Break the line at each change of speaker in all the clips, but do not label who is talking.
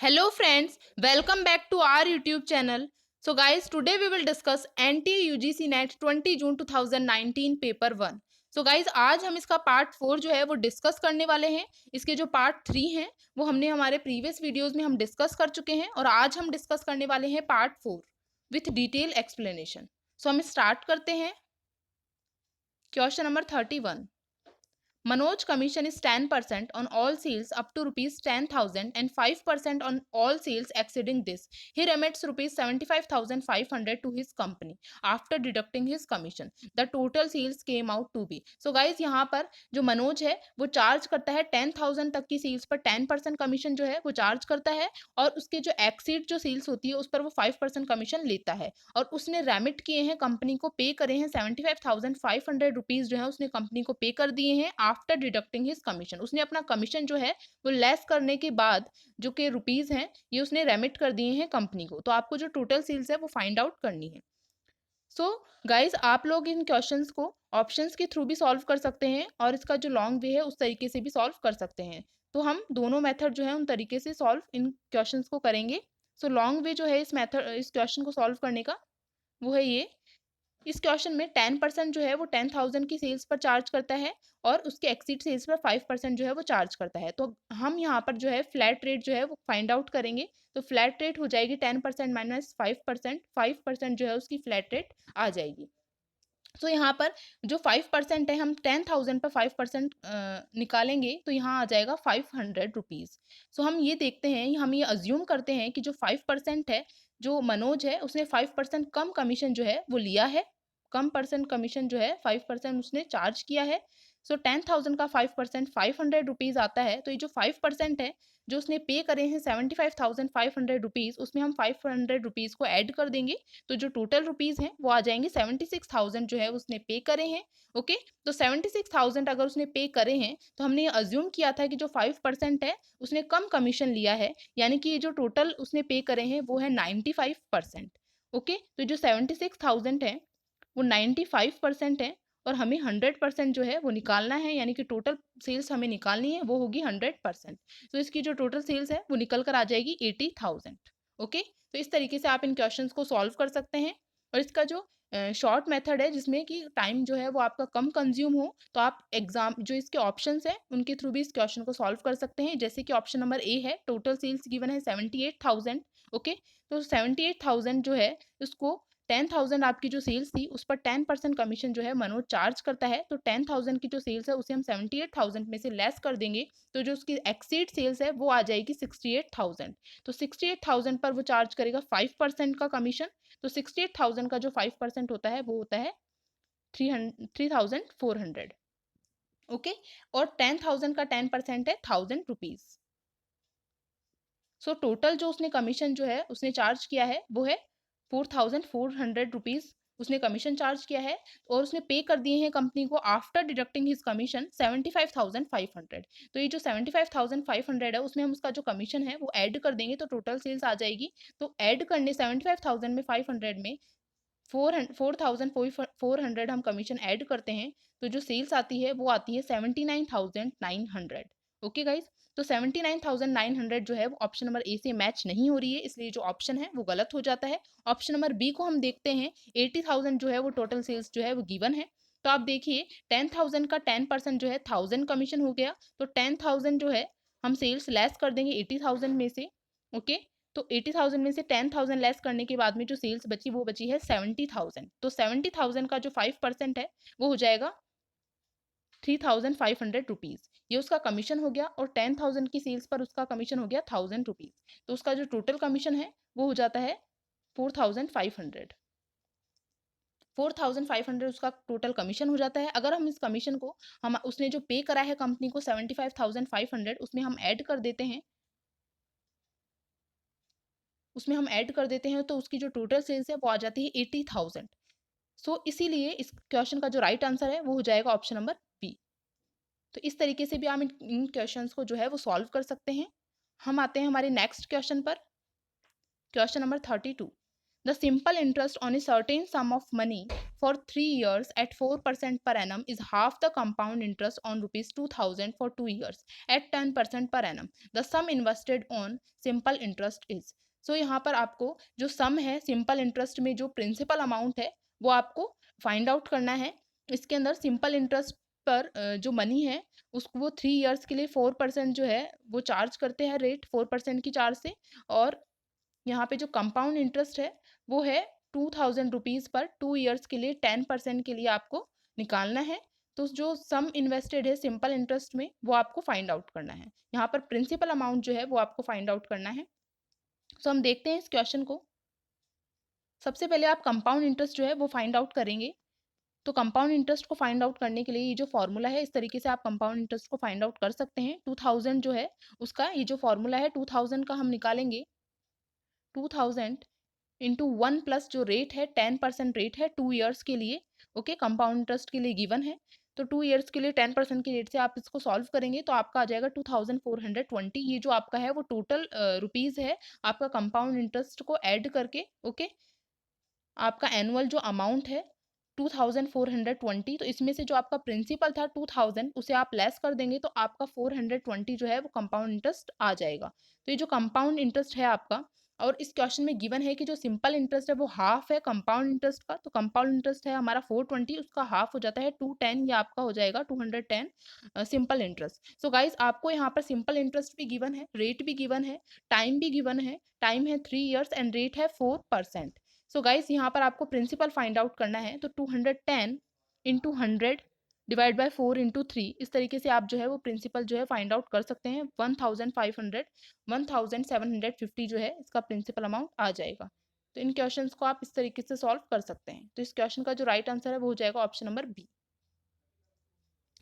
Hello friends, welcome back to our YouTube channel. So guys, today we will discuss NTE UGC NET 20 June 2019 paper 1. So guys आज हम इसका part 4 जो है वो discuss करने वाले हैं. इसके जो पार्ट 3 हैं वो हमने हमारे प्रीवियस वीडियोस में हम डिस्कस कर चुके हैं और आज हम डिस्कस करने वाले हैं पार्ट 4 विथ डिटेल एक्सप्लेनेशन. सो हम स्टार्ट करते हैं. Question number 31. Manoj commission is 10% on all sales up to rupees 10,000 and 5% on all sales exceeding this. He remits rupees 75,500 to his company after deducting his commission. The total sales came out to be. So guys यहाँ पर जो मनोज है वो charge करता है 10,000 तक की sales पर 10% कमीशन जो है वो चार्ज करता है और उसके जो एक्सीड जो सेल्स होती है उस पर वो 5% कमीशन लेता है और उसने रेमिट किए हैं कंपनी को, पे करे हैं 75,500 रुपीज़ जो है उसने कंपनी को पे कर दिए हैं आफ्टर डिडक्टिंग हिज कमीशन. उसने अपना कमीशन जो है वो लेस करने के बाद जो कि रुपीज़ हैं ये उसने रेमिट कर दिए हैं कंपनी को. तो आपको जो टोटल सेल्स है वो फाइंड आउट करनी है. सो गाइज आप लोग इन क्वेश्चंस को ऑप्शंस के थ्रू भी सॉल्व कर सकते हैं और इसका जो लॉन्ग वे है उस तरीके से भी सॉल्व कर सकते हैं. तो हम दोनों मेथड जो है उन तरीके से सॉल्व इन क्वेश्चंस को करेंगे. सो लॉन्ग वे जो है इस क्वेश्चन को सॉल्व करने का वो है ये. इस क्वेश्चन में 10% जो है वो 10,000 की सेल्स पर चार्ज करता है और उसके एक्सीड सेल्स पर 5% जो है वो चार्ज करता है. तो हम यहाँ पर जो है फ्लैट रेट जो है वो फाइंड आउट करेंगे. तो फ्लैट रेट हो जाएगी 10% माइनस 5%. 5% जो है उसकी फ्लैट रेट आ जाएगी. तो यहाँ पर जो 5% है हम 10,000 पर 5% निकालेंगे तो यहाँ आ जाएगा 500 रुपीज़. सो हम ये देखते हैं, हम ये अज्यूम करते हैं कि जो 5% है जो मनोज है उसने 5% कम कमीशन जो है वो लिया है. कम परसेंट कमीशन जो है 5% उसने चार्ज किया है. सो 10,000 का 5% 500 रुपीज़ आता है. तो ये जो 5% है जो उसने पे करे हैं 75,500 रुपीज़ उसमें हम 500 रुपीज़ को ऐड कर देंगे. तो जो टोटल रुपीज़ हैं वो आ जाएंगे 76,000 जो है उसने पे करे हैं. ओके, तो 76,000 अगर उसने पे करे हैं तो हमने ये अज्यूम किया था कि जो 5% है उसने कम कमीशन लिया है, यानी कि जो टोटल उसने पे करे हैं वो है 95%. ओके, तो जो 76,000 है वो 95% है और हमें 100% जो है वो निकालना है, यानी कि टोटल सेल्स हमें निकालनी है वो होगी 100%. तो इसकी जो टोटल सेल्स है वो निकल कर आ जाएगी 80,000. ओके, तो इस तरीके से आप इन क्वेश्चंस को सॉल्व कर सकते हैं. और इसका जो शॉर्ट मेथड है जिसमें कि टाइम जो है वो आपका कम कंज्यूम हो, तो आप एग्जाम जो इसके ऑप्शंस हैं उनके थ्रू भी इस क्वेश्चन को सॉल्व कर सकते हैं. जैसे कि ऑप्शन नंबर ए है, टोटल सेल्स गिवन है 78,000. ओके, तो 78,000 जो है उसको 10,000 आपकी जो सेल्स थी उस पर 10% कमीशन जो है मनोज चार्ज करता है. तो 10,000 की जो सेल्स है उसे हम 78,000 में से लेस कर देंगे तो जो उसकी एक्सीड सेल्स है वो आ जाएगी 68,000. तो 68,000 पर वो चार्ज करेगा 5% का कमीशन. तो 68,000 का जो 5% होता है वो होता है 3,400. ओके, और 10,000 का 10% है 1,000 रुपीज़. सो टोटल जो उसने कमीशन जो है उसने चार्ज किया है वो है 4,400 रुपीज़ उसने कमीशन चार्ज किया है और उसने पे कर दिए हैं कंपनी को आफ्टर डिडक्टिंग हिज कमीशन 75,500. तो ये जो 75,500 है उसमें हम उसका जो कमीशन है वो ऐड कर देंगे तो टोटल सेल्स आ जाएगी. तो ऐड करने 75,000 में 500 में 4,400 हम कमीशन ऐड करते हैं तो जो सेल्स आती है वो आती है 79,900. ओके गाइज, तो 79,900 जो है वो ऑप्शन नंबर ए से मैच नहीं हो रही है, इसलिए जो ऑप्शन है वो गलत हो जाता है. ऑप्शन नंबर बी को हम देखते हैं. 80,000 जो है वो टोटल सेल्स जो है वो गिवन है. तो आप देखिए 10,000 का 10% जो है 1,000 कमीशन हो गया. तो 10,000 जो है हम सेल्स लेस कर देंगे 80,000 में से. ओके, तो 80,000 में से 10,000 लेस करने के बाद में जो सेल्स बची वो बची है 70,000. तो 70,000 का जो 5% है वो हो जाएगा 3,500 रुपीज़. ये उसका कमीशन हो गया और 10,000 की सेल्स पर उसका कमीशन हो गया 1,000 रुपीज़. तो उसका जो टोटल कमीशन है वो हो जाता है 4,500. 4,500 उसका टोटल कमीशन हो जाता है. अगर हम इस कमीशन को हम उसने जो पे करा है कंपनी को 75,500 उसमें हम ऐड कर देते हैं तो उसकी जो टोटल सेल्स है वो आ जाती है 80,000. सो इसीलिए इस क्वेश्चन का जो राइट आंसर है वो हो जाएगा ऑप्शन नंबर बी. तो इस तरीके से भी हम इन क्वेश्चंस को जो है वो सॉल्व कर सकते हैं. हम आते हैं हमारे नेक्स्ट क्वेश्चन पर. Question number 32. The simple interest on a certain some of money for 3 years at 4% per annum is half the compound interest on rupees 2000 for 2 years at 10% per annum. The sum invested on simple interest is. So यहाँ पर आपको जो सम है simple interest में जो principal amount है वो आपको फाइंड आउट करना है। इसके अंदर सिंपल इंटरेस्ट पर जो मनी है उसको वो 3 इयर्स के लिए 4% जो है वो चार्ज करते हैं रेट 4% की चार्ज से, और यहाँ पे जो कंपाउंड इंटरेस्ट है वो है 2000 रुपीज़ पर 2 इयर्स के लिए 10% के लिए आपको निकालना है। तो जो सम इन्वेस्टेड है सिंपल इंटरेस्ट में वो आपको फाइंड आउट करना है। यहाँ पर प्रिंसिपल अमाउंट जो है वो आपको फाइंड आउट करना है। सो हम देखते हैं इस क्वेश्चन को। सबसे पहले आप कंपाउंड इंटरेस्ट जो है वो फाइंड आउट करेंगे। तो कंपाउंड इंटरेस्ट को फाइंड आउट करने के लिए ये जो फॉर्मूला है इस तरीके से आप कंपाउंड इंटरेस्ट को फाइंड आउट कर सकते हैं। 2000 जो है उसका ये जो फॉर्मूला है 2000 का हम निकालेंगे 2000 इंटू 1 प्लस जो रेट है 10% रेट है 2 इयर्स के लिए। ओके, कंपाउंड इंटरेस्ट के लिए गिवन है। तो 2 इयर्स के लिए 10% की रेट से आप इसको सॉल्व करेंगे तो आपका आ जाएगा 2420। ये जो आपका है वो टोटल रुपीज़ है आपका कंपाउंड इंटरेस्ट को ऐड करके। ओके, आपका एनुअल जो अमाउंट है 2420, तो इसमें से जो आपका प्रिंसिपल था 2000 उसे आप लेस कर देंगे तो आपका 420 जो है वो कंपाउंड इंटरेस्ट आ जाएगा। तो ये जो कंपाउंड इंटरेस्ट है आपका, और इस क्वेश्चन में गिवन है कि जो सिंपल इंटरेस्ट है वो हाफ है कंपाउंड इंटरेस्ट का। तो कंपाउंड इंटरेस्ट है हमारा 420, उसका हाफ हो जाता है 210, या आपका हो जाएगा 210 सिंपल इंटरेस्ट। सो गाइज आपको यहाँ पर सिंपल इंटरेस्ट भी गिवन है, रेट भी गिवन है, टाइम भी गिवन है। टाइम है 3 इयर्स एंड रेट है 4%। सो गाइस यहाँ पर आपको प्रिंसिपल फाइंड आउट करना है। तो 210 इंटू 100 डिवाइड बाई 4 इंटू 3, इस तरीके से आप जो है वो प्रिंसिपल जो है फाइंड आउट कर सकते हैं। 1500 1750 जो है इसका प्रिंसिपल अमाउंट आ जाएगा। तो इन क्वेश्चंस को आप इस तरीके से सॉल्व कर सकते हैं। तो इस क्वेश्चन का जो राइट आंसर है वो हो जाएगा ऑप्शन नंबर बी।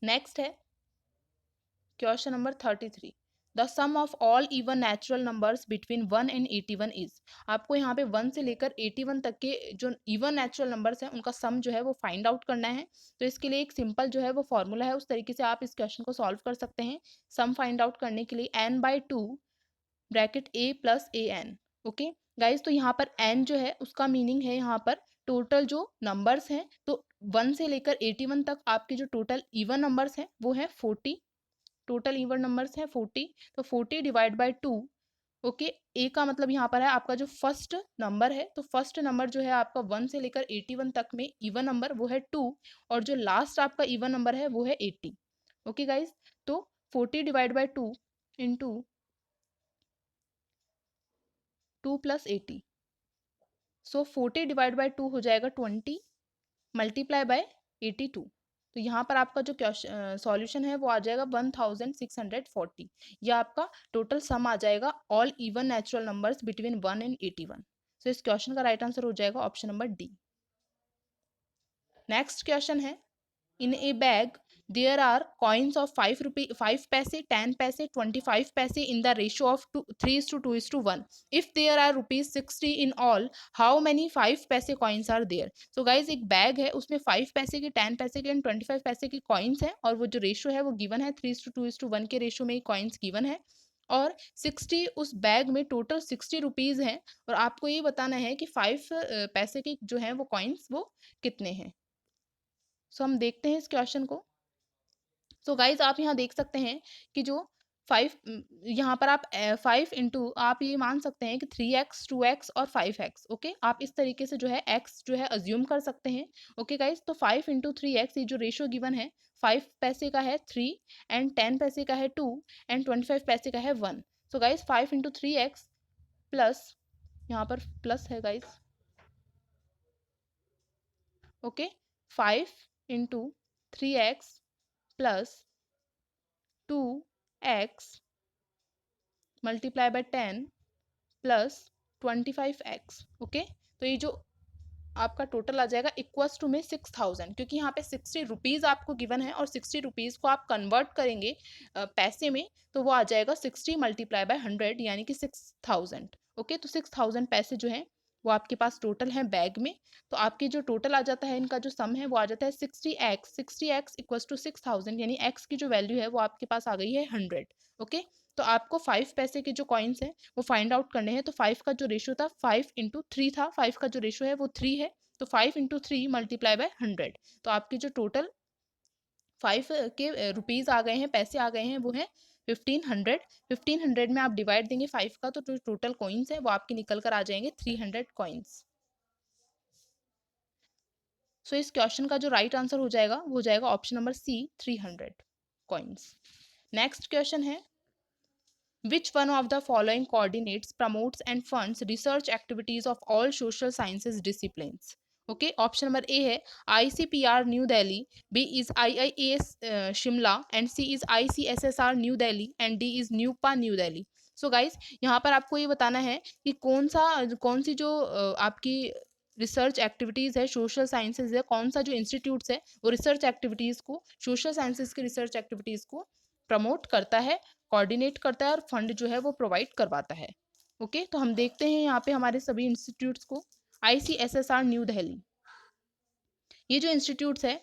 नेक्स्ट है question number 33। The sum of all even natural numbers between 1 and 81 is. आपको यहाँ पे 1 से लेकर 81 तक के जो इवन नेचुरल नंबर्स हैं उनका सम जो है वो फाइंड आउट करना है। तो इसके लिए एक सिंपल जो है वो फॉर्मूला है, उस तरीके से आप इस क्वेश्चन को सॉल्व कर सकते हैं। सम फाइंड आउट करने के लिए n/2 bracket a plus A N. Okay guys, तो यहाँ पर n जो है उसका मीनिंग है यहाँ पर टोटल जो नंबर्स हैं। तो 1 से लेकर 81 तक आपके जो टोटल इवन नंबर्स हैं वो है 40। टोटल इवन नंबर्स हैं 40। तो 40 डिवाइड बाई 2। ओके, ए का मतलब यहाँ पर है आपका जो फर्स्ट नंबर है। तो फर्स्ट नंबर जो है आपका 1 से लेकर 81 तक में इवन नंबर वो है 2, और जो लास्ट आपका इवन नंबर है वो है 80। ओके गाइज, तो 40 divide by 2 into 2 plus 80। So 40 divide by 2 हो जाएगा 20 मल्टीप्लाई बाय 82। तो यहाँ पर आपका जो सॉल्यूशन है वो आ जाएगा 1640। यह आपका टोटल सम आ जाएगा all even natural numbers between 1 and 81। So इस क्वेश्चन का राइट आंसर हो जाएगा option number D. Next question है, in a bag there are coins of 5 rupee 5 paise 10 paise 25 paise in the ratio of 3:2:1. If there are rupees 60 in all, how many 5 paise coins are there? So guys, एक bag है उसमें 5 पैसे के 10 पैसे के and 25 पैसे के coins हैं, और वो जो रेशो है वो गिवन है 3:2:1 के रेशो में कॉइन्स गिवन है, और 60 उस बैग में टोटल 60 रुपीज़ हैं, और आपको ये बताना है कि 5 पैसे के जो हैं वो कॉइन्स वो कितने हैं। सो हम देखते हैं इस क्वेश्चन को। सो गाइज आप यहाँ देख सकते हैं कि जो 5 यहाँ पर आप 5 इंटू आप ये मान सकते हैं कि 3x 2x और 5x। ओके, आप इस तरीके से जो है x जो है अज्यूम कर सकते हैं। ओके गाइज, तो 5 इंटू 3x ये जो रेशो गिवन है 5 पैसे का है 3 एंड 10 पैसे का है 2 एंड 25 पैसे का है 1। So guys 5 into 3x plus, यहाँ पर प्लस है guys. Okay, 5 into 3x plus 2x multiply by 10 plus 25x। Okay, तो ये जो आपका टोटल आ जाएगा इक्वल्स टू में 6000, क्योंकि यहाँ पे 60 रुपीज़ आपको गिवन है और 60 रुपीज़ को आप कन्वर्ट करेंगे पैसे में, तो वो आ जाएगा 60 मल्टीप्लाई बाय 100 यानी कि 6000। ओके, तो 6000 पैसे जो हैं वो आपके पास टोटल हैं बैग में। तो आपकी जो टोटल आ जाता है इनका जो सम है वो आ जाता है 60x इक्वल्स टू 6000, यानी x की जो वैल्यू है वो आपके पास आ गई है 100। ओके, तो आपको 5 पैसे के जो कॉइन्स हैं वो फाइंड आउट करने हैं। तो 5 का जो रेशो था 5 इंटू 3 था, 5 का जो रेशो है वो 3 है। तो 5 इंटू 3 मल्टीप्लाई बाय 100, तो आपकी जो टोटल 5 के रुपीज़ आ गए हैं, पैसे आ गए हैं, वो हैं 1500। 1500 में आप डिवाइड देंगे 5 का, तो जो टोटल कॉइन्स है वो आपके निकल कर आ जाएंगे 300 कॉइन्स। सो इस क्वेश्चन का जो राइट आंसर हो जाएगा वो हो जाएगा option number C, 300 coins. Next question है, which one of the following coordinates, promotes and funds research activities of all social sciences disciplines? Okay, option number A है ICPR New Delhi, B is IIAS Shimla, and C is ICSSR New Delhi, and D is NUPA New Delhi. So guys, यहाँ पर आपको ये बताना है कि कौन सी जो आपकी रिसर्च एक्टिविटीज़ है, सोशल साइंसेज है, कौन सा जो इंस्टीट्यूट्स है वो रिसर्च एक्टिविटीज़ को, सोशल साइंसेज की रिसर्च एक्टिविटीज़ को प्रमोट करता है, कोऑर्डिनेट करता है और फंड जो है वो प्रोवाइड करवाता है। ओके, तो हम देखते हैं यहाँ पे हमारे सभी इंस्टीट्यूट्स को। ICSSR न्यू दिल्ली, ये जो इंस्टीट्यूट्स है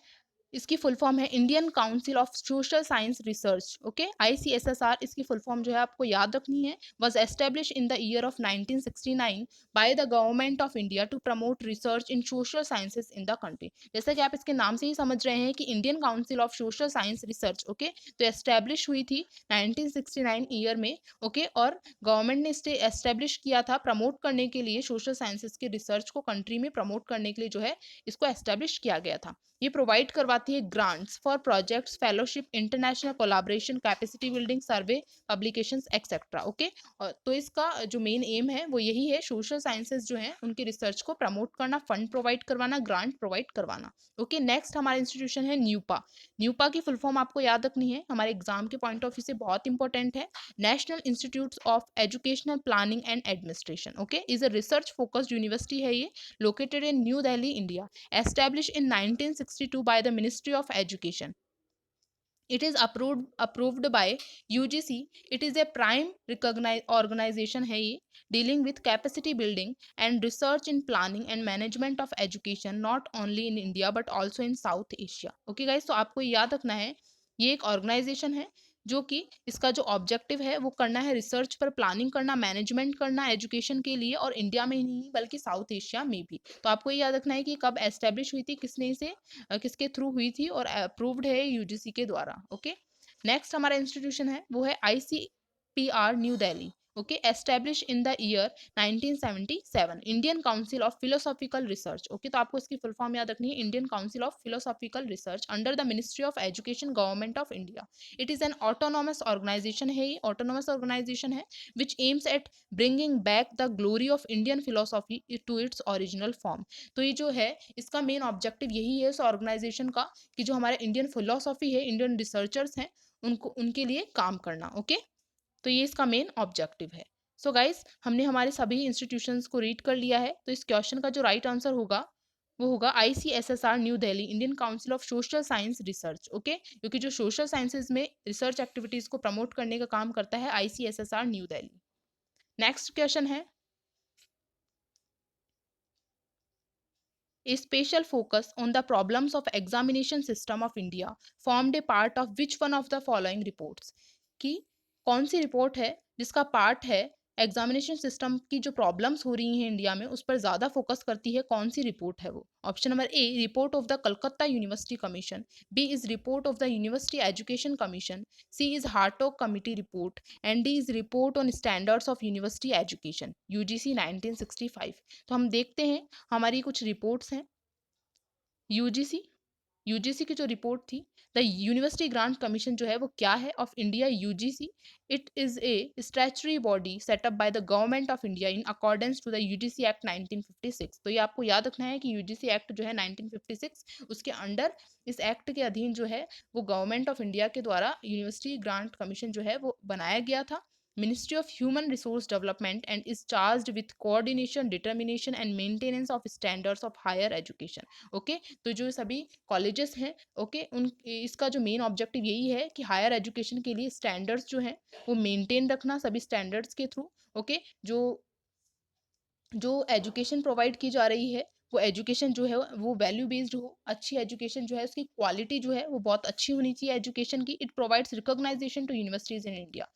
इसकी फुल फॉर्म है Indian council of social science research. Okay, ICSSR इसकी फुल फॉर्म जो है आपको याद रखनी है। Was establish in the year of 1969 by the government of India to promote research in social sciences in the country. जैसा कि आप इसके नाम से ही समझ रहे हैं कि Indian council of social science research, okay, तो एस्टेब्लिश हुई थी 1969 ईयर में। ओके, और गवर्नमेंट ने इसे एस्टेब्लिश किया था प्रमोट करने के लिए, सोशल साइंसेज के रिसर्च को कंट्री में प्रमोट करने के लिए जो है इसको एस्टेब्लिश किया गया था। ये प्रोवाइड करवाती है grants for projects, fellowship, international collaboration, capacity building, survey, publications etcetera. Okay, तो इसका जो मेन एम है वो यही है, सोशल साइंसेज जो है उनकी रिसर्च को प्रमोट करना, फंड प्रोवाइड करवाना, ग्रांट प्रोवाइड करवाना। ओके, नेक्स्ट हमारा इंस्टीट्यूशन है न्यूपा। न्यूपा की फुल फॉर्म आपको याद रखनी है, हमारे एग्जाम के पॉइंट ऑफ व्यू से बहुत इंपॉर्टेंट है। National institute of educational planning and administration. Okay, is a research focused university है ये, located in new Delhi, India, established in 1962 by the Ministry of Education. It is approved by UGC. It is a prime recognized organization है ये, dealing with capacity building and research in planning and management of education not only in India but also in South Asia. Okay guys, तो आपको याद रखना है ये एक organisation है जो कि इसका जो ऑब्जेक्टिव है वो करना है रिसर्च पर प्लानिंग करना, मैनेजमेंट करना एजुकेशन के लिए, और इंडिया में ही नहीं बल्कि साउथ एशिया में भी। तो आपको ये याद रखना है कि कब एस्टेब्लिश हुई थी, किसने इसे किसके थ्रू हुई थी, और अप्रूव्ड है यूजीसी के द्वारा। ओके, नेक्स्ट हमारा इंस्टीट्यूशन है वो है ICPR new Delhi. Okay, establish in the year 1977, Indian council of philosophical research. Okay, तो आपको इसकी फुल फॉर्म याद रखनी है, Indian council of philosophical research under the ministry of education, government of India. It is an autonomous organisation है, ये autonomous organisation है which aims at bringing back the glory of Indian philosophy to its original form. तो ये जो है इसका main objective यही है इस ऑर्गेनाइजेशन का कि जो हमारे इंडियन फिलोसॉफी है, इंडियन रिसर्चर्स हैं, उनको उनके लिए काम करना। ओके, तो ये इसका मेन ऑब्जेक्टिव है। सो गाइस, हमने हमारे सभी इंस्टीट्यूशंस को रीड कर लिया है, तो इस क्वेश्चन का जो राइट आंसर होगा वो होगा ICSSR new Delhi, Indian council of social science research. Okay, क्योंकि जो सोशल साइंसेज में रिसर्च एक्टिविटीज को प्रमोट करने का काम करता है ICSSR new Delhi. Next question है, a special focus on the problems of examination system of India formed a part of which one of the following reports? कि कौन सी रिपोर्ट है जिसका पार्ट है एग्जामिनेशन सिस्टम की जो प्रॉब्लम्स हो रही हैं इंडिया में उस पर ज़्यादा फोकस करती है, कौन सी रिपोर्ट है वो? Option number A, report of the Calcutta university commission, B is report of the university education commission, C is Hartog committee report, and D is report on standards of university education UGC 1965। तो हम देखते हैं हमारी कुछ reports हैं। UGC की जो report थी, द यूनिवर्सिटी ग्रांट कमीशन जो है वो क्या है of India, UGC. It is a statutory body setup by the government of India in accordance to the UGC act 1956। तो ये आपको याद रखना है कि यूजीसी एक्ट जो है 1956, उसके अंडर, इस एक्ट के अधीन जो है वो गवर्नमेंट ऑफ इंडिया के द्वारा यूनिवर्सिटी ग्रांट कमीशन जो है वो बनाया गया था। Ministry of Human Resource Development and is charged with coordination, determination and maintenance of standards of higher education. Okay, तो जो सभी कॉलेजेस हैं, ओके, उन इसका जो मेन ऑब्जेक्टिव यही है कि हायर एजुकेशन के लिए स्टैंडर्ड्स जो हैं वो मेंटेन रखना सभी स्टैंडर्ड्स के थ्रू। ओके, जो जो एजुकेशन प्रोवाइड की जा रही है वो एजुकेशन जो है वो वैल्यू बेस्ड हो, अच्छी एजुकेशन जो है उसकी क्वालिटी जो है वो बहुत अच्छी होनी चाहिए एजुकेशन की। It provides recognisation to universities in India.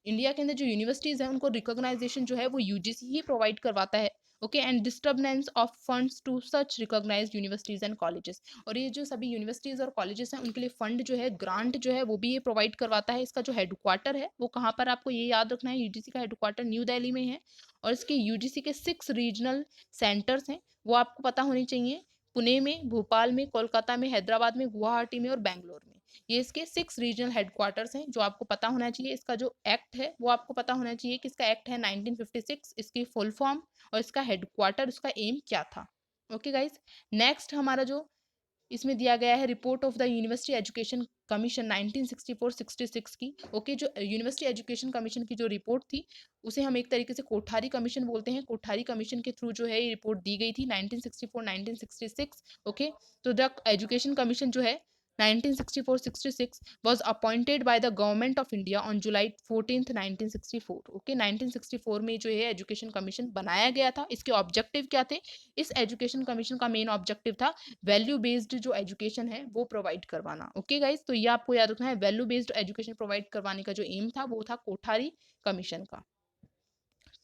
India के अंदर जो यूनिवर्सिटीज़ हैं उनको रिकॉग्नाइजेशन जो है वो यूजीसी ही प्रोवाइड करवाता है। Okay, and disturbance of funds to such recognised universities and colleges. और ये जो सभी यूनिवर्सिटीज और कॉलेजेस हैं उनके लिए फंड जो है, ग्रांट जो है, वो भी ये प्रोवाइड करवाता है। इसका जो हेडक्वार्टर है वो कहाँ पर, आपको ये याद रखना है, यूजीसी का हेडक्वार्टर न्यू दिल्ली में है। और इसके यूजीसी के 6 रीजनल सेंटर्स हैं, वो आपको पता होनी चाहिए। पुणे में, भोपाल में, कोलकाता में, हैदराबाद में, गुवाहाटी में और बैंगलोर में। ये इसके 6 रीजनल हेडक्वार्टर्स हैं जो आपको पता होना चाहिए। इसका जो एक्ट है वो आपको पता होना चाहिए कि इसका एक्ट है 1956, इसकी फुल फॉर्म और इसका हेडक्वार्टर, उसका एम क्या था। ओके गाइज, नेक्स्ट हमारा जो इसमें दिया गया है report of the university education commission 1964-66 की। ओके, जो यूनिवर्सिटी एजुकेशन कमीशन की जो रिपोर्ट थी उसे हम एक तरीके से कोठारी कमीशन बोलते हैं। कोठारी कमीशन के थ्रू जो है ये रिपोर्ट दी गई थी 1964-1966। ओके, तो द एजुकेशन कमीशन जो है 1964-66 was appointed by the government of India on July 14th 1964। Okay, 1964 में जो है एजुकेशन कमीशन बनाया गया था। इसके ऑब्जेक्टिव क्या थे? इस एजुकेशन कमीशन का मेन ऑब्जेक्टिव था वैल्यू बेस्ड जो एजुकेशन है वो प्रोवाइड करवाना। ओके गाइज, तो ये आपको याद रखना है, वैल्यू बेस्ड एजुकेशन प्रोवाइड करवाने का जो एम था वो था कोठारी कमीशन का।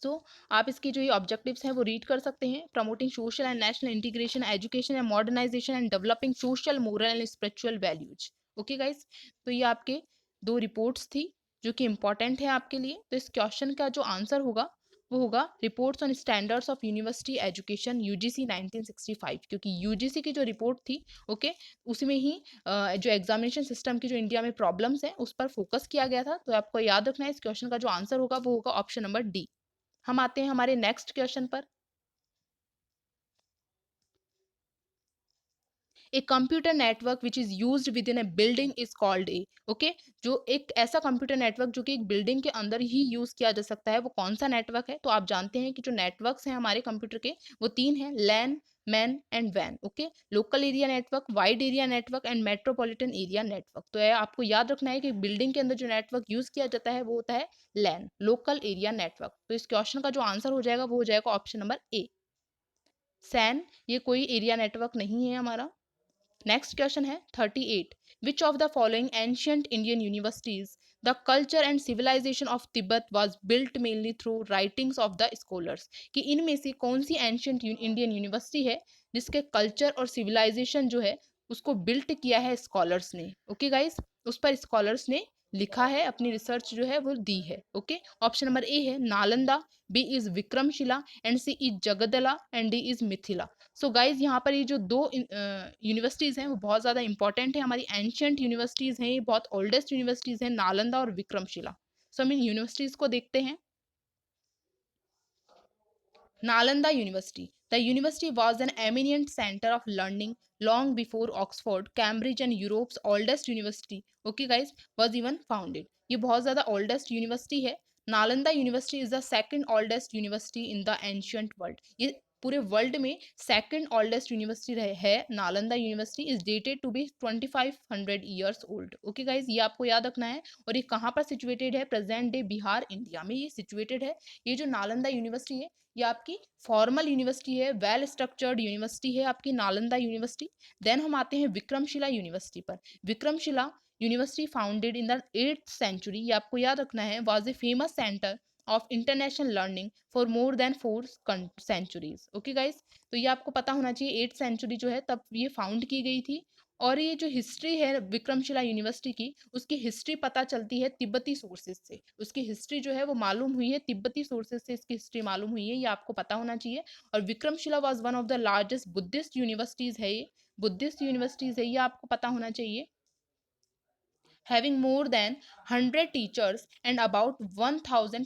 सो आप इसकी जो ये ऑब्जेक्टिव्स हैं वो रीड कर सकते हैं। Promoting social and national integration, education and modernisation and developing social, moral and spiritual values. Okay guys, तो ये आपके 2 रिपोर्ट्स थी जो कि इंपॉर्टेंट है आपके लिए। तो इस क्वेश्चन का जो आंसर होगा वो होगा reports on standards of university education UGC 1965, क्योंकि यूजीसी की जो रिपोर्ट थी, ओके, उसमें ही जो एग्जामिनेशन सिस्टम की जो इंडिया में प्रॉब्लम्स हैं उस पर फोकस किया गया था। तो आपको याद रखना है इस क्वेश्चन का जो आंसर होगा वो होगा ऑप्शन नंबर डी। हम आते हैं हमारे नेक्स्ट क्वेश्चन पर। A computer network which is used with in A building is called a. Okay, जो एक ऐसा कंप्यूटर नेटवर्क जो कि एक बिल्डिंग के अंदर ही यूज किया जा सकता है वो कौन सा नेटवर्क है? तो आप जानते हैं कि जो नेटवर्क्स हैं हमारे कंप्यूटर के वो 3 हैं, लैन, मैन एंड वैन। Okay, local area network, wide area network and metropolitan area network. तो ये आपको याद रखना है कि बिल्डिंग के अंदर जो नेटवर्क यूज किया जाता है वो होता है लैन, लोकल एरिया नेटवर्क। तो इस क्वेश्चन का जो आंसर हो जाएगा वो हो जाएगा ऑप्शन नंबर ए, सैन। ये कोई एरिया नेटवर्क नहीं है हमारा। नेक्स्ट क्वेश्चन है 38, which of the following ancient Indian universities the culture and civilisation of Tibet was built mainly through writings of the scholars. कि इनमें से कौन सी एंशियंट इंडियन यूनिवर्सिटी है जिसके कल्चर और सिविलाइजेशन जो है उसको बिल्ट किया है स्कॉलर्स ने। ओके गाइस, उस पर स्कॉलर्स ने लिखा है, अपनी रिसर्च जो है वो दी है। ओके, ऑप्शन नंबर ए है Nalanda, B is Vikramshila and C is Jagdala and D is Mithila. So guys, यहाँ पर ये जो 2 यूनिवर्सिटीज़ हैं वो बहुत ज़्यादा इंपॉर्टेंट है, हमारी एंशियंट यूनिवर्सिटीज़ हैं, ये बहुत ओल्डेस्ट यूनिवर्सिटीज़ हैं, नालंदा और विक्रमशिला। सो हम इन यूनिवर्सिटीज़ को देखते हैं। Nalanda University. The university was an eminent center of learning long before Oxford, Cambridge and Europe's oldest university, okay guys, was even founded. ये बहुत ज़्यादा oldest university है। Nalanda university is the second oldest university in the ancient world. ये पूरे world में second oldest university है Nalanda university. Is dated to be 2500 years old. Okay guys, ये आपको याद रखना है। और ये कहाँ पर सिचुएटेड है? प्रेजेंट डे बिहार, इंडिया में ये सिचुएटेड है। ये जो नालंदा यूनिवर्सिटी है ये आपकी फॉर्मल यूनिवर्सिटी है, वेल स्ट्रक्चर्ड यूनिवर्सिटी है आपकी नालंदा यूनिवर्सिटी। देन हम आते हैं विक्रमशिला यूनिवर्सिटी पर। Vikramshila university founded in the 8th century, ये आपको याद रखना है, was a famous centre of international learning for more than 4 centuries. Okay guys, तो ये आपको पता होना चाहिए 8th सेंचुरी जो है तब ये फाउंड की गई थी। और ये जो हिस्ट्री है विक्रमशिला यूनिवर्सिटी की, उसकी हिस्ट्री पता चलती है तिब्बती सोर्सेज से। उसकी हिस्ट्री जो है वो मालूम हुई है तिब्बती सोर्सेज से, इसकी हिस्ट्री मालूम हुई है, ये आपको पता होना चाहिए। और Vikramshila was one of the largest Buddhist universities है, ये बुद्धिस्ट यूनिवर्सिटीज है, ये आपको पता होना चाहिए। having more than 100 teachers and about 1000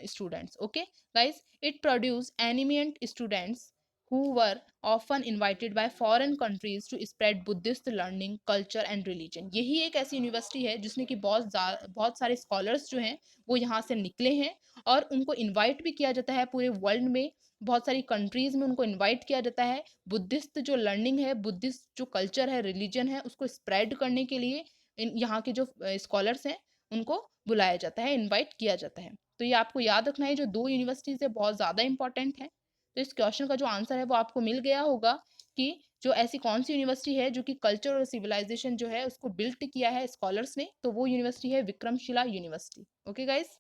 students। okay guys, it produced eminent students who were often invited by foreign countries to spread Buddhist learning, culture and religion। यही एक ऐसी यूनिवर्सिटी है जिसने कि बहुत सारे स्कॉलर्स जो हैं वो यहाँ से निकले हैं और उनको इनवाइट भी किया जाता है पूरे वर्ल्ड में। बहुत सारी कंट्रीज में उनको इनवाइट किया जाता है बुद्धिस्ट जो लर्निंग है, बुद्धिस्ट जो कल्चर है, रिलीजन है, उसको स्प्रेड करने के लिए इन यहाँ के जो स्कॉलर्स हैं उनको बुलाया जाता है, इनवाइट किया जाता है। तो ये आपको याद रखना है, जो 2 यूनिवर्सिटीज़ है बहुत ज़्यादा इंपॉर्टेंट है। तो इस क्वेश्चन का जो आंसर है वो आपको मिल गया होगा कि जो ऐसी कौन सी यूनिवर्सिटी है जो कि कल्चर और सिविलाइजेशन जो है उसको बिल्ट किया है स्कॉलर्स ने, तो वो यूनिवर्सिटी है Vikramshila university. Okay guys,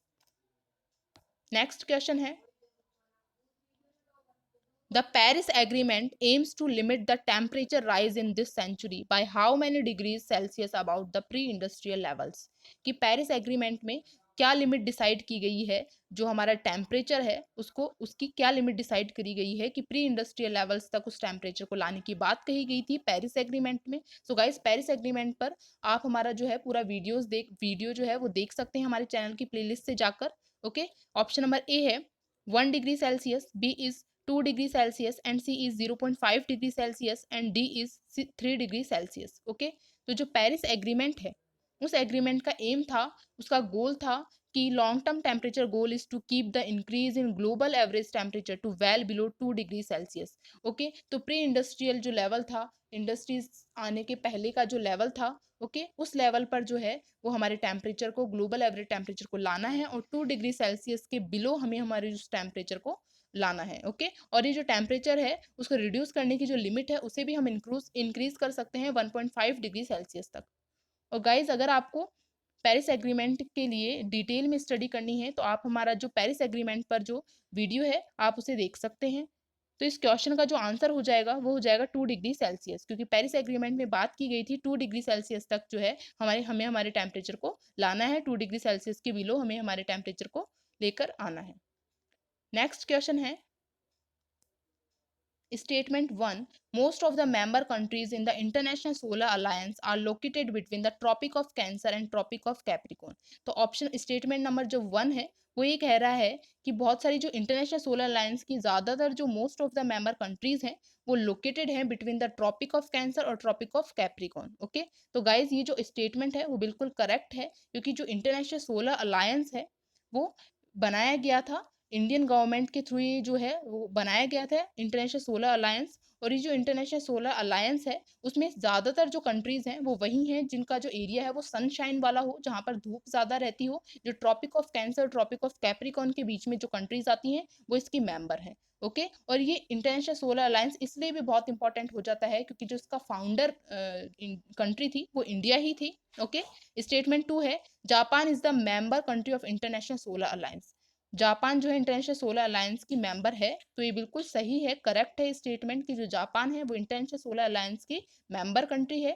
next question है The Paris Agreement aims to limit the temperature rise in this century by how many degrees Celsius about the pre-industrial levels। कि पेरिस एग्रीमेंट में क्या लिमिट डिसाइड की गई है, जो हमारा टेम्परेचर है उसको, उसकी क्या लिमिट डिसाइड करी गई है कि प्री इंडस्ट्रियल लेवल्स तक उस टेम्परेचर को लाने की बात कही गई थी पेरिस एग्रीमेंट में। सो गाइस, पेरिस एग्रीमेंट पर आप हमारा जो है पूरा वीडियो जो है वो देख सकते हैं हमारे चैनल की प्लेलिस्ट से जाकर। ओके, ऑप्शन नंबर ए है 1 degree Celsius, B is 2 degree Celsius, and C is 0.5 degree Celsius, and D is 3 degree Celsius. Okay, तो जो पेरिस एग्रीमेंट है, उस एग्रीमेंट का एम था, उसका गोल था कि long term temperature goal is to keep the increase in global average temperature to well below 2 degree Celsius. Okay, तो प्री इंडस्ट्रियल जो लेवल था, इंडस्ट्रीज आने के पहले का जो लेवल था, ओके, उस लेवल पर जो है वो हमारे टेम्परेचर को, ग्लोबल एवरेज टेम्परेचर को लाना है, और 2 डिग्री सेल्सियस के बिलो हमें हमारे उस टेम्परेचर को लाना है। ओके, और ये जो टेम्परेचर है उसको रिड्यूस करने की जो लिमिट है उसे भी हम इंक्रीज कर सकते हैं 1.5 डिग्री सेल्सियस तक। और गाइज, अगर आपको पेरिस एग्रीमेंट के लिए डिटेल में स्टडी करनी है तो आप हमारा जो पेरिस एग्रीमेंट पर जो वीडियो है आप उसे देख सकते हैं। तो इस क्वेश्चन का जो आंसर हो जाएगा वो हो जाएगा 2 डिग्री सेल्सियस, क्योंकि पेरिस एग्रीमेंट में बात की गई थी 2 डिग्री सेल्सियस तक जो है हमें हमारे टेम्परेचर को लाना है, 2 डिग्री सेल्सियस के बिलो हमें हमारे टेम्परेचर को लेकर आना है। नेक्स्ट क्वेश्चन है Statement 1. Most of the member countries in the International Solar Alliance are located between the Tropic of Cancer and Tropic of Capricorn। तो ऑप्शन स्टेटमेंट नंबर जो 1 है वो ये कह रहा है कि बहुत सारी जो इंटरनेशनल सोलर अलायंस की ज़्यादातर जो most of the member countries हैं वो लोकेटेड हैं between the tropic of Cancer और ट्रॉपिक ऑफ कैप्रिकॉन। ओके, तो गाइज ये जो स्टेटमेंट है वो बिल्कुल करेक्ट है, क्योंकि जो इंटरनेशनल सोलर अलायंस है वो बनाया गया था इंडियन गवर्नमेंट के थ्रू, ये जो है वो बनाया गया था इंटरनेशनल सोलर अलायंस। और ये जो इंटरनेशनल सोलर अलायंस है उसमें ज़्यादातर जो कंट्रीज़ हैं वो वही हैं जिनका जो एरिया है वो सनशाइन वाला हो, जहाँ पर धूप ज़्यादा रहती हो। जो tropic of Cancer, tropic of Capricorn के बीच में जो कंट्रीज़ आती हैं वो इसकी मेंबर हैं। ओके, और ये इंटरनेशनल सोलर अलायंस इसलिए भी बहुत इंपॉर्टेंट हो जाता है क्योंकि जो इसका फाउंडर कंट्री थी वो इंडिया ही थी। ओके, स्टेटमेंट 2 है Japan is the member country of international solar alliance. Japan जो है इंटरनेशनल सोलर अलायंस की मेंबर है, तो ये बिल्कुल सही है, करेक्ट है स्टेटमेंट कि जो जापान है वो इंटरनेशनल सोलर अलायंस की मेंबर कंट्री है,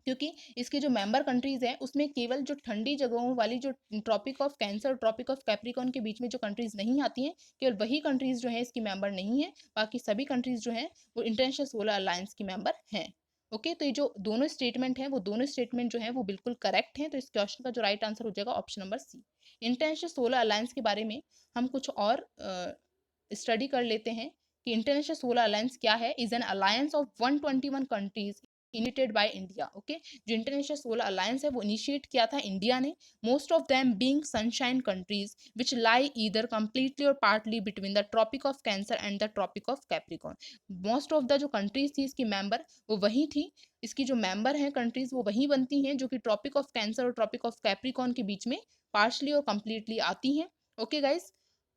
क्योंकि इसके जो मेंबर कंट्रीज हैं उसमें केवल जो ठंडी जगहों वाली जो tropic of Cancer, tropic of Capricorn के बीच में जो कंट्रीज नहीं आती हैं, केवल वही कंट्रीज जो हैं इसकी मेंबर नहीं है, बाकी सभी कंट्रीज जो हैं वो इंटरनेशनल सोलर अलायंस की मेंबर हैं। ओके, तो ये जो दोनों स्टेटमेंट हैं वो दोनों स्टेटमेंट जो हैं वो बिल्कुल करेक्ट हैं, तो इस क्वेश्चन का जो राइट आंसर हो जाएगा option number C. International solar alliance के बारे में हम कुछ और स्टडी कर लेते हैं कि इंटरनेशनल सोलर अलायंस क्या है। Is an alliance of 121 countries initiated by India. Okay, जो इंटरनेशनल सोलर अलायंस है वो इनिशिएट किया था इंडिया ने, most of them being sunshine countries which lie either completely और partly between the tropic of cancer and the tropic of capricorn. Most of the जो countries थी इसकी मेंबर वो वही थी, इसकी जो मेंबर हैं कंट्रीज वो वही बनती हैं जो कि ट्रॉपिक ऑफ कैंसर और ट्रॉपिक ऑफ कैप्रिकॉन के बीच में पार्शली और कंप्लीटली आती हैं। ओके गाइज,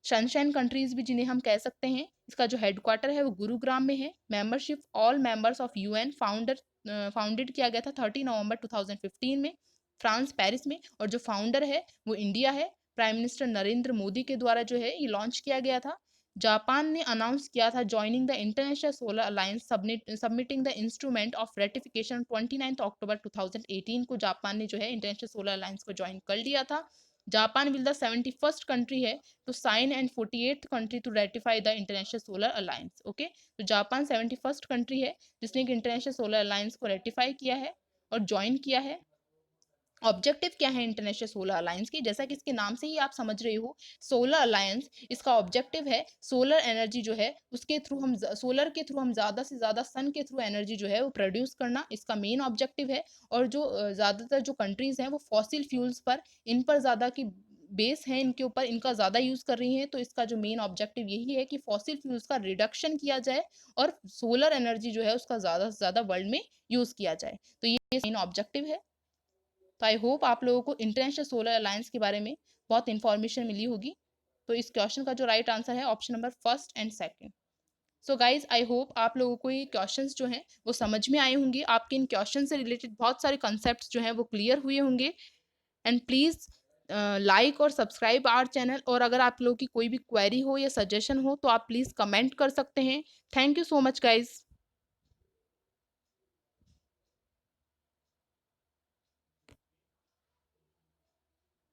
सनशाइन कंट्रीज भी जिन्हें हम कह सकते हैं, इसका जो हेडक्वार्टर है वो गुरुग्राम में है। Membership all members of UN founded किया गया था 30 नवंबर 2015 में फ्रांस पेरिस में, और जो फाउंडर है वो इंडिया है, प्राइम मिनिस्टर नरेंद्र मोदी के द्वारा जो है ये लॉन्च किया गया था। जापान ने अनाउंस किया था joining the international solar alliance, submitting the instrument of ratification 29 October 2018 को जापान ने जो है इंटरनेशनल सोलर अलायंस को ज्वाइन कर लिया था। Japan will the 71st country है to sign and 48th country to ratify the international solar alliance. Okay, तो जापान 71st कंट्री है जिसने कि इंटरनेशनल सोलर अलायंस को रेटिफाई किया है और ज्वाइन किया है। ऑब्जेक्टिव क्या है इंटरनेशनल सोलर अलायंस की, जैसा कि इसके नाम से ही आप समझ रहे हो, सोलर अलायंस, इसका ऑब्जेक्टिव है सोलर एनर्जी जो है उसके थ्रू हम सोलर के थ्रू हम ज़्यादा से ज़्यादा सन के थ्रू एनर्जी जो है वो प्रोड्यूस करना, इसका मेन ऑब्जेक्टिव है। और जो ज़्यादातर जो कंट्रीज़ हैं वो फॉसिल फ्यूल्स पर, इन पर ज़्यादा की बेस है, इनके ऊपर इनका ज़्यादा यूज़ कर रही हैं, तो इसका जो मेन ऑब्जेक्टिव यही है कि फॉसिल फ्यूल्स का रिडक्शन किया जाए और सोलर एनर्जी जो है उसका ज़्यादा से ज़्यादा वर्ल्ड में यूज़ किया जाए, तो ये मेन ऑब्जेक्टिव है। तो आई होप आप लोगों को इंटरनेशनल सोलर अलायंस के बारे में बहुत इंफॉर्मेशन मिली होगी। तो इस क्वेश्चन का जो राइट आंसर है option number first and second. So guys, I hope आप लोगों को ये क्वेश्चंस जो हैं वो समझ में आए होंगे, आपके इन क्वेश्चन से रिलेटेड बहुत सारे कंसेप्ट जो हैं वो क्लियर हुए होंगे। एंड प्लीज़ लाइक और सब्सक्राइब आवर चैनल, और अगर आप लोगों की कोई भी क्वेरी हो या सजेशन हो तो आप प्लीज़ कमेंट कर सकते हैं। Thank you so much guys.